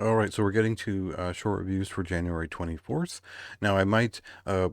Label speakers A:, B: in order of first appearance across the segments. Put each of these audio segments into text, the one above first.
A: All right, so we're getting to short reviews for January 24th. Now, I might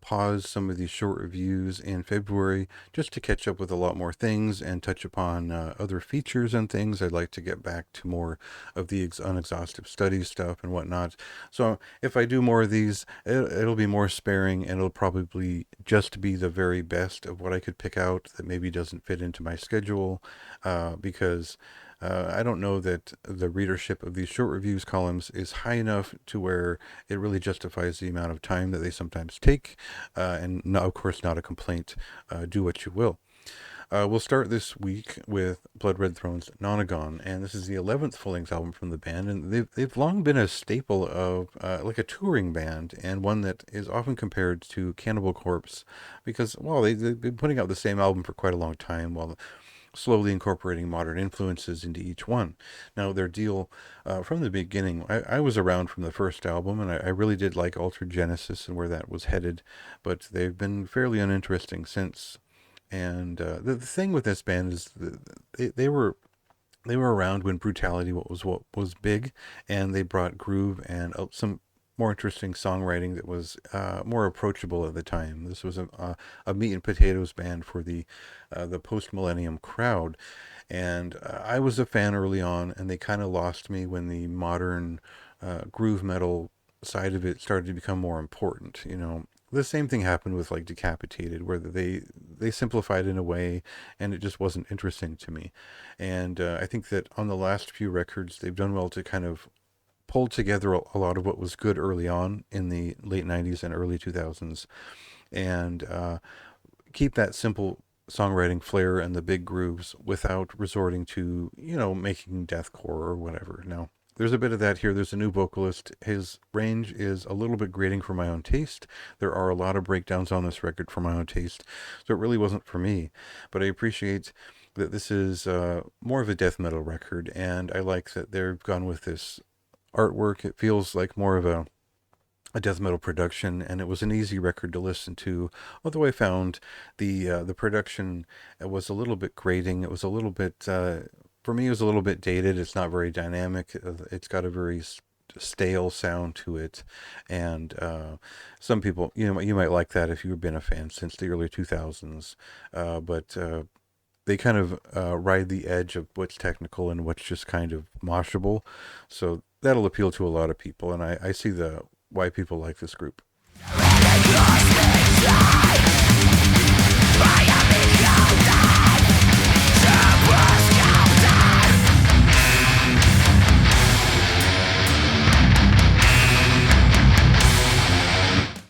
A: pause some of these short reviews in February just to catch up with a lot more things and touch upon other features and things. I'd like to get back to more of the unexhaustive studies stuff and whatnot. So, if I do more of these, it'll be more sparing and it'll probably just be the very best of what I could pick out that maybe doesn't fit into my schedule because. I don't know that the readership of these short reviews columns is high enough to where it really justifies the amount of time that they sometimes take, and no, of course, not a complaint. Do what you will. We'll start this week with Blood Red Throne's Nonagon, and this is the 11th full-length album from the band, and they've long been a staple of like a touring band, and one that is often compared to Cannibal Corpse, because well, they've been putting out the same album for quite a long time, while slowly incorporating modern influences into each one. Now, their deal from the beginning, I was around from the first album, and I really did like Altered Genesis and where that was headed, but they've been fairly uninteresting since. And the thing with this band is they were around when brutality what was big, and they brought groove and some more interesting songwriting that was more approachable at the time. This was a meat and potatoes band for the post millennium crowd, and I was a fan early on, and they kind of lost me when the modern groove metal side of it started to become more important. You know, the same thing happened with like Decapitated, where they simplified in a way, and it just wasn't interesting to me. And I think that on the last few records, they've done well to kind of pull together a lot of what was good early on in the late '90s and early 2000s, and keep that simple songwriting flair and the big grooves without resorting to, you know, making deathcore or whatever. Now, there's a bit of that here. There's a new vocalist. His range is a little bit grating for my own taste. There are a lot of breakdowns on this record for my own taste, so it really wasn't for me. But I appreciate that this is more of a death metal record, and I like that they've gone with this artwork. It feels like more of a death metal production, and it was an easy record to listen to. Although I found the production was a little bit grating. It was a little bit for me. It was a little bit dated. It's not very dynamic. It's got a very stale sound to it, and some people, you know, you might like that if you've been a fan since the early 2000s, but. They kind of ride the edge of what's technical and what's just kind of moshable, so that'll appeal to a lot of people, and I see the why people like this group.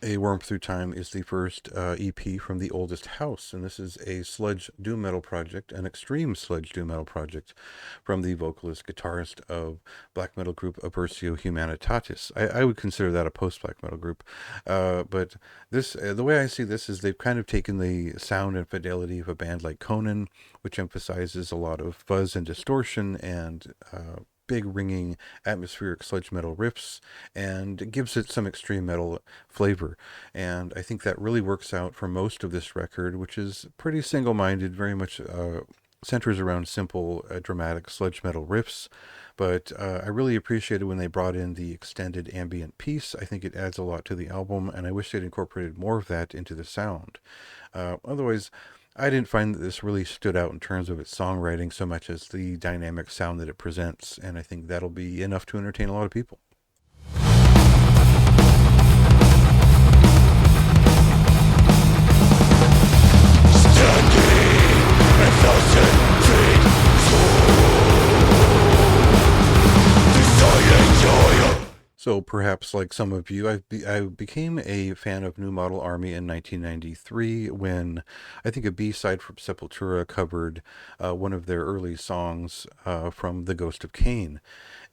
A: A Worm Through Time is the first EP from The Oldest House, and this is a sludge doom metal project, an extreme sludge doom metal project from the vocalist guitarist of black metal group Aversio Humanitatis. I would consider that a post-black metal group, but this the way I see this is they've kind of taken the sound and fidelity of a band like Conan, which emphasizes a lot of fuzz and distortion and big ringing atmospheric sludge metal riffs, and gives it some extreme metal flavor. And I think that really works out for most of this record, which is pretty single-minded, very much centers around simple dramatic sludge metal riffs. But I really appreciated when they brought in the extended ambient piece. I think it adds a lot to the album, and I wish they'd incorporated more of that into the sound. Otherwise, I didn't find that this really stood out in terms of its songwriting so much as the dynamic sound that it presents, and I think that'll be enough to entertain a lot of people. So perhaps like some of you, I became a fan of New Model Army in 1993 when I think a B-side from Sepultura covered one of their early songs from The Ghost of Cain.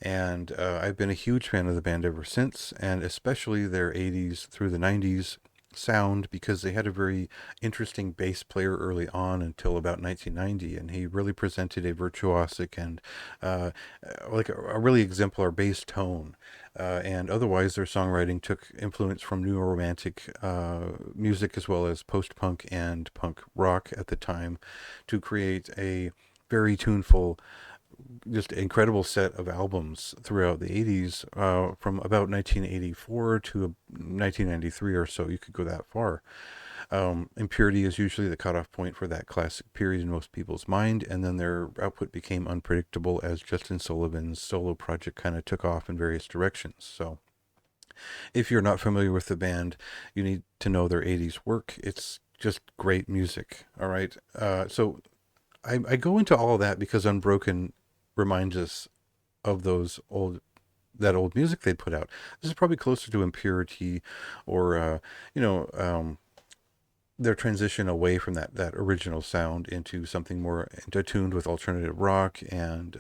A: And I've been a huge fan of the band ever since, and especially their 80s through the 90s sound, because they had a very interesting bass player early on until about 1990, and he really presented a virtuosic and like a really exemplar bass tone. And otherwise, their songwriting took influence from new romantic music as well as post-punk and punk rock at the time to create a very tuneful just incredible set of albums throughout the 80s, from about 1984 to 1993 or so. You could go that far. Impurity is usually the cutoff point for that classic period in most people's mind, and then their output became unpredictable as Justin Sullivan's solo project kind of took off in various directions. So, if you're not familiar with the band, you need to know their 80s work. It's just great music, all right? So, I go into all of that because Unbroken reminds us of that old music they put out. This is probably closer to Impurity, or you know, their transition away from that original sound into something more attuned with alternative rock and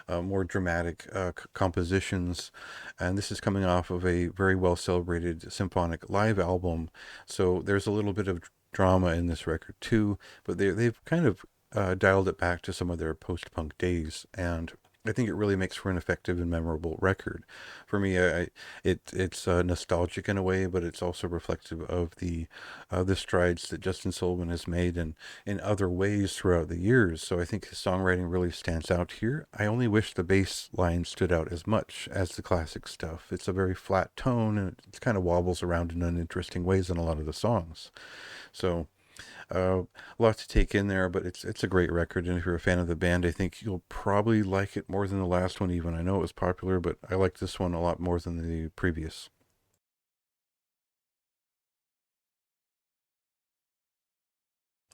A: more dramatic compositions. And this is coming off of a very well celebrated symphonic live album, so there's a little bit of drama in this record too. But they've kind of dialed it back to some of their post-punk days, and I think it really makes for an effective and memorable record. For me, it's nostalgic in a way, but it's also reflective of the strides that Justin Sullivan has made in other ways throughout the years. So I think his songwriting really stands out here. I only wish the bass line stood out as much as the classic stuff. It's a very flat tone, and it kind of wobbles around in uninteresting ways in a lot of the songs. So a lot to take in there, but it's a great record, and if you're a fan of the band, I think you'll probably like it more than the last one. Even I know it was popular, but I like this one a lot more than the previous.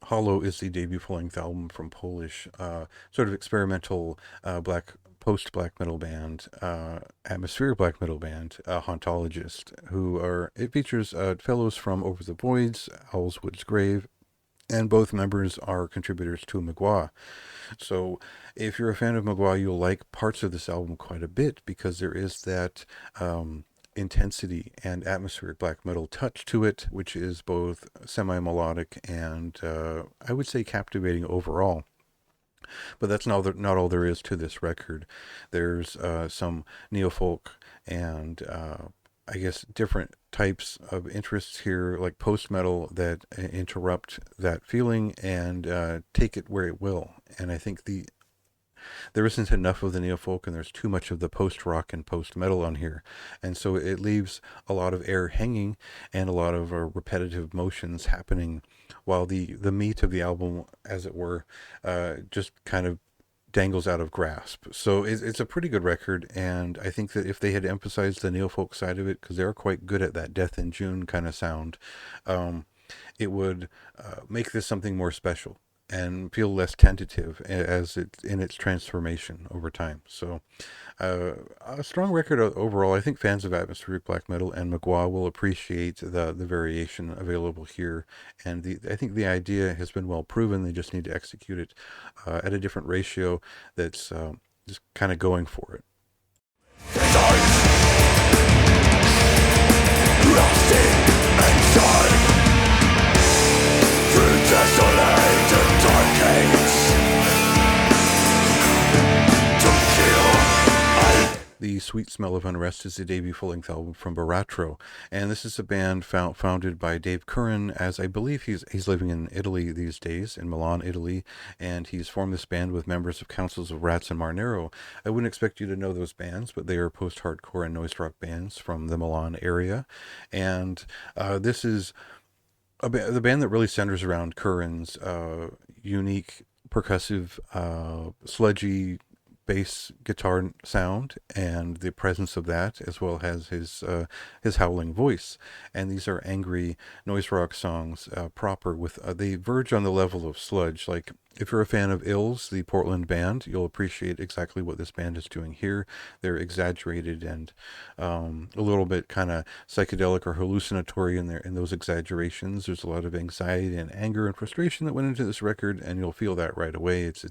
A: Holo is the debut full-length album from Polish, sort of experimental black post-black metal band, atmospheric black metal band, Hauntologist, who are it features fellows from Over the Voids, Owlswood's Grave, and both members are contributors to Magua. So, if you're a fan of Magua, you'll like parts of this album quite a bit because there is that intensity and atmospheric black metal touch to it, which is both semi melodic and I would say captivating overall. But that's not all there is to this record. There's some neo folk and I guess different types of interests here, like post metal, that interrupt that feeling and take it where it will. And I think there isn't enough of the neo folk, and there's too much of the post rock and post metal on here, and so it leaves a lot of air hanging and a lot of repetitive motions happening, while the meat of the album, as it were, just kind of dangles out of grasp. So it's a pretty good record, and I think that if they had emphasized the neo folk side of it, because they're quite good at that Death in June kind of sound, um, it would make this something more special and feel less tentative as it's in its transformation over time. So, a strong record overall. I think fans of atmospheric black metal and Magua will appreciate the variation available here, and I think the idea has been well proven. They just need to execute it at a different ratio that's just kind of going for it. The Sweet Smell of Unrest is the debut full-length album from Baratro, and this is a band founded by Dave Curran, as I believe he's living in Italy these days, in Milan, Italy, and he's formed this band with members of Councils of Rats and Marnero. I wouldn't expect you to know those bands, but they are post-hardcore and noise rock bands from the Milan area, and this is the band that really centers around Curran's unique percussive, sludgy bass guitar sound and the presence of that, as well as his howling voice. And these are angry noise rock songs, proper with they verge on the level of sludge. Like if you're a fan of Ills, the Portland band, you'll appreciate exactly what this band is doing here. They're exaggerated and a little bit kind of psychedelic or hallucinatory in those exaggerations. There's a lot of anxiety and anger and frustration that went into this record, and you'll feel that right away. It's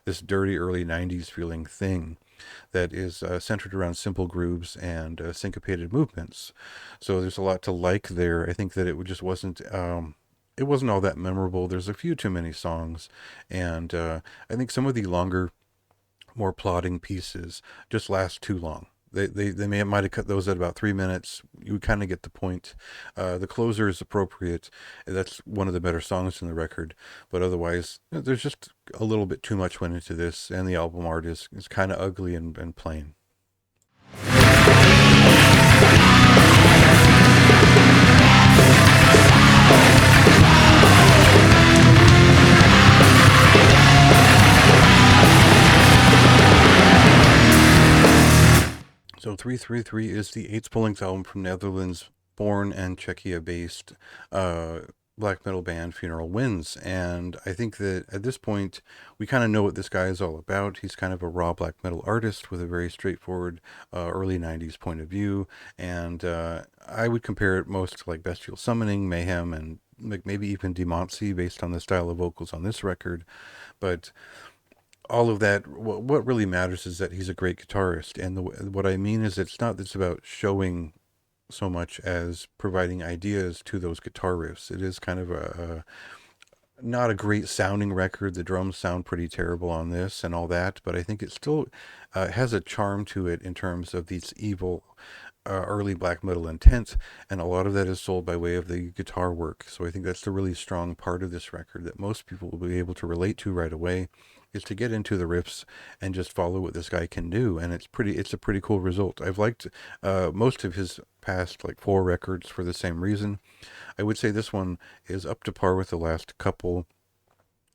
A: this dirty early '90s feeling thing that is centered around simple grooves and syncopated movements. So there's a lot to like there. I think that just wasn't. It wasn't all that memorable. There's a few too many songs, and I think some of the longer, more plodding pieces just last too long. They might have cut those at about 3 minutes. You kind of get the point. The closer is appropriate. That's one of the better songs in the record. But otherwise, there's just a little bit too much went into this, and the album art is kind of ugly and plain. So 333 is the eighth full-length album from Netherlands born and Czechia based black metal band Funeral Winds. And I think that at this point we kind of know what this guy is all about. He's kind of a raw black metal artist with a very straightforward early 90s point of view. And I would compare it most to like Bestial Summoning, Mayhem, and like maybe even Demoncy based on the style of vocals on this record. But all of that, what really matters is that he's a great guitarist. And what I mean is it's not that's about showing so much as providing ideas to those guitar riffs. It is kind of a not a great sounding record. The drums sound pretty terrible on this and all that, but I think it still has a charm to it in terms of these evil early black metal intent, and a lot of that is sold by way of the guitar work. So I think that's the really strong part of this record that most people will be able to relate to right away, is to get into the riffs and just follow what this guy can do, and it's a pretty cool result. I've liked most of his past like 4 records for the same reason. I would say this one is up to par with the last couple,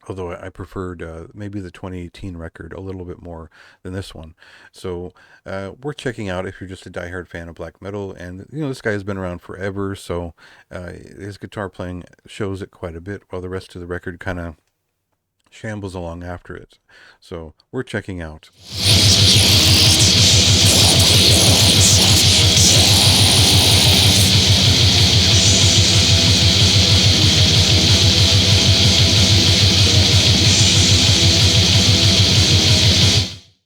A: although I preferred maybe the 2018 record a little bit more than this one. So worth checking out if you're just a diehard fan of black metal. And this guy has been around forever, so his guitar playing shows it quite a bit, while the rest of the record kind of shambles along after it. So worth checking out.